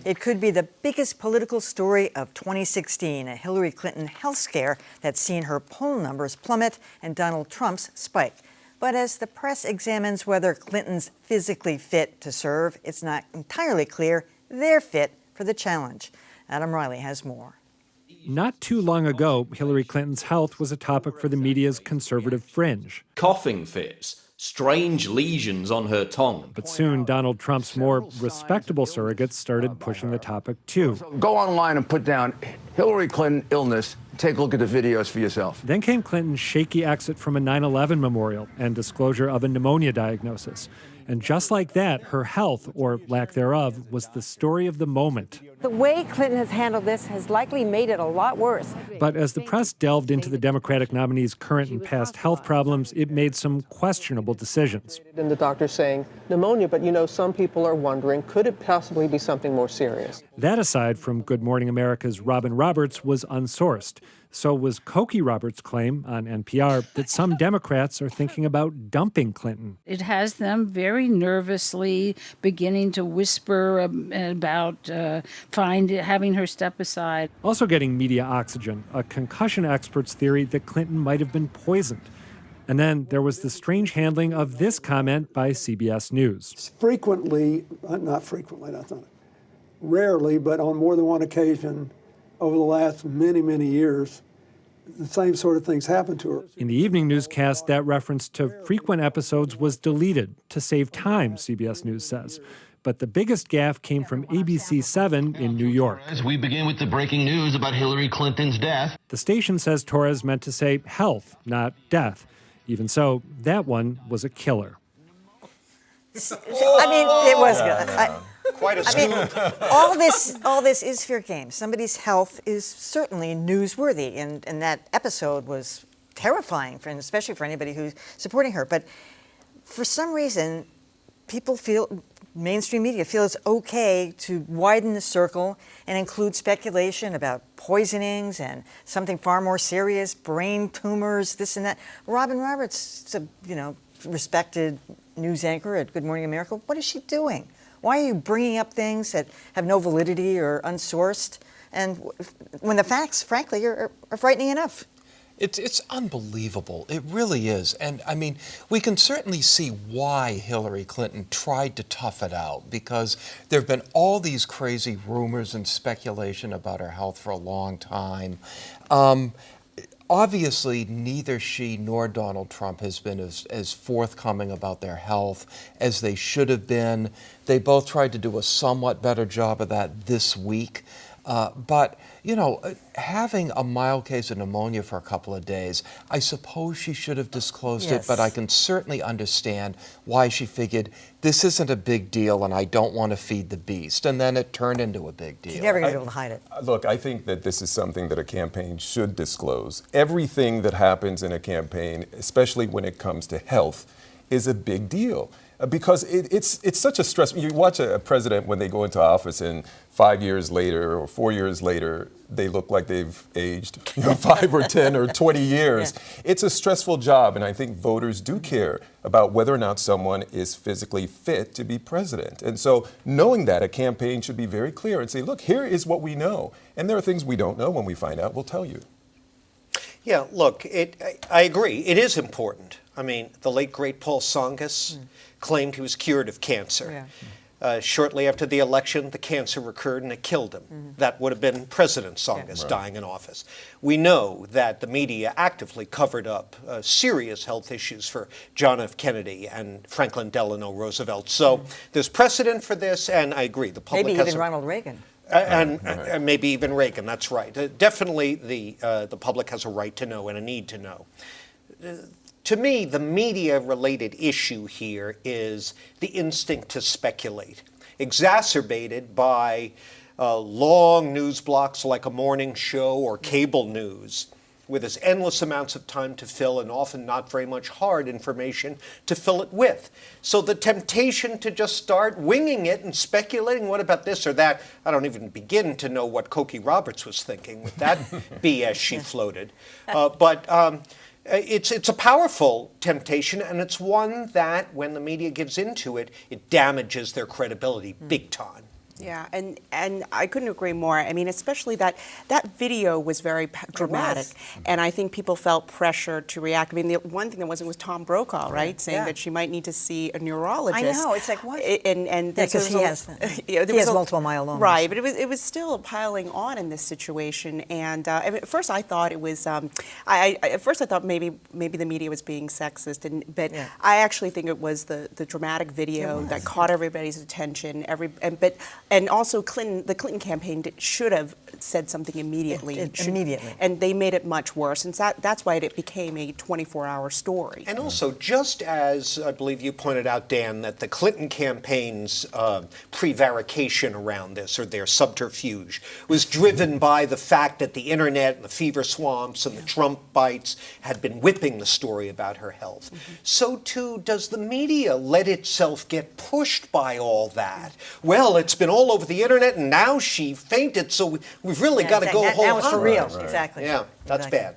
It could be the biggest political story of 2016, a Hillary Clinton health scare that's seen her poll numbers plummet and Donald Trump's spike. But as the press examines whether Clinton's physically fit to serve, it's not entirely clear they're fit for the challenge. Adam Riley has more. Not too long ago, Hillary Clinton's health was a topic for the media's conservative fringe. Coughing fits, strange lesions on her tongue. But soon, Donald Trump's more respectable surrogates started pushing the topic too. Go online and put down Hillary Clinton illness. Take a look at the videos for yourself. Then came Clinton's shaky exit from a 9/11 memorial and disclosure of a pneumonia diagnosis. And just like that, her health, or lack thereof, was the story of the moment. The way Clinton has handled this has likely made it a lot worse. But as the press delved into the Democratic nominee's current and past health problems, it made some questionable decisions. And the doctor saying pneumonia, but some people are wondering, could it possibly be something more serious? That aside from Good Morning America's Robin Roberts was unsourced. So was Cokie Roberts' claim on NPR that some Democrats are thinking about dumping Clinton. It has them very nervously beginning to whisper about having her step aside. Also getting media oxygen, a concussion expert's theory that Clinton might have been poisoned. And then there was the strange handling of this comment by CBS News. Rarely, but on more than one occasion, over the last many, many years, the same sort of things happened to her. In the evening newscast, that reference to frequent episodes was deleted to save time, CBS News says. But the biggest gaffe came from ABC 7 in New York. As we begin with the breaking news about Hillary Clinton's death. The station says Torres meant to say health, not death. Even so, that one was a killer. I mean, it was good. Quite a scoop. All this is fair game. Somebody's health is certainly newsworthy, and that episode was terrifying, especially for anybody who's supporting her. But for some reason, mainstream media feel it's okay to widen the circle and include speculation about poisonings and something far more serious, brain tumors, this and that. Robin Roberts, respected news anchor at Good Morning America. What is she doing? Why are you bringing up things that have no validity or unsourced? And when the facts, frankly, are frightening enough. It's unbelievable. It really is. And I mean, we can certainly see why Hillary Clinton tried to tough it out, because there have been all these crazy rumors and speculation about her health for a long time. Obviously, neither she nor Donald Trump has been as forthcoming about their health as they should have been. They both tried to do a somewhat better job of that this week. But having a mild case of pneumonia for a couple of days, I suppose she should have disclosed it, but I can certainly understand why she figured this isn't a big deal and I don't want to feed the beast. And then it turned into a big deal. You're never going to be able to hide it. Look, I think that this is something that a campaign should disclose. Everything that happens in a campaign, especially when it comes to health, is a big deal. Because it's such a stress. You watch a president when they go into office and 5 years later or 4 years later, they look like they've aged 5 or 10 or 20 years. Yeah. It's a stressful job, and I think voters do care about whether or not someone is physically fit to be president. And so knowing that, a campaign should be very clear and say, look, here is what we know. And there are things we don't know. When we find out, we'll tell you. Yeah, look, I agree. It is important. I mean, the late, great Paul Tsongas claimed he was cured of cancer. Yeah. Shortly after the election, the cancer recurred and it killed him. That would have been President Tsongas dying in office. We know that the media actively covered up serious health issues for John F. Kennedy and Franklin Delano Roosevelt. So there's precedent for this, and I agree. The public maybe even Ronald Reagan. And maybe even Reagan, that's right. Definitely the public has a right to know and a need to know. To me, the media-related issue here is the instinct to speculate, exacerbated by long news blocks like a morning show or cable news, with its endless amounts of time to fill and often not very much hard information to fill it with. So the temptation to just start winging it and speculating, what about this or that? I don't even begin to know what Cokie Roberts was thinking with that BS she floated. It's a powerful temptation, and it's one that, when the media gives into it, it damages their credibility big time. Yeah, and I couldn't agree more. I mean, especially that video was very dramatic, and I think people felt pressure to react. I mean, the one thing that wasn't was Tom Brokaw, right, saying that she might need to see a neurologist. I know. It's like what? And because he has he has multiple myeloma. Right, but it was still piling on in this situation. And I mean, at first I thought it was. At first I thought maybe the media was being sexist, but I actually think it was the dramatic video that caught everybody's attention. And also the Clinton campaign should have said something immediately. Immediately. And they made it much worse. And that's why it became a 24-hour story. And also, just as I believe you pointed out, Dan, that the Clinton campaign's prevarication around this, or their subterfuge, was driven by the fact that the internet and the fever swamps and the Trump bites had been whipping the story about her health. So too does the media let itself get pushed by all that. Well, it's been all over the internet, and now she fainted, so we've really got to go whole Now it's for real. Right. Exactly. Yeah, that's bad.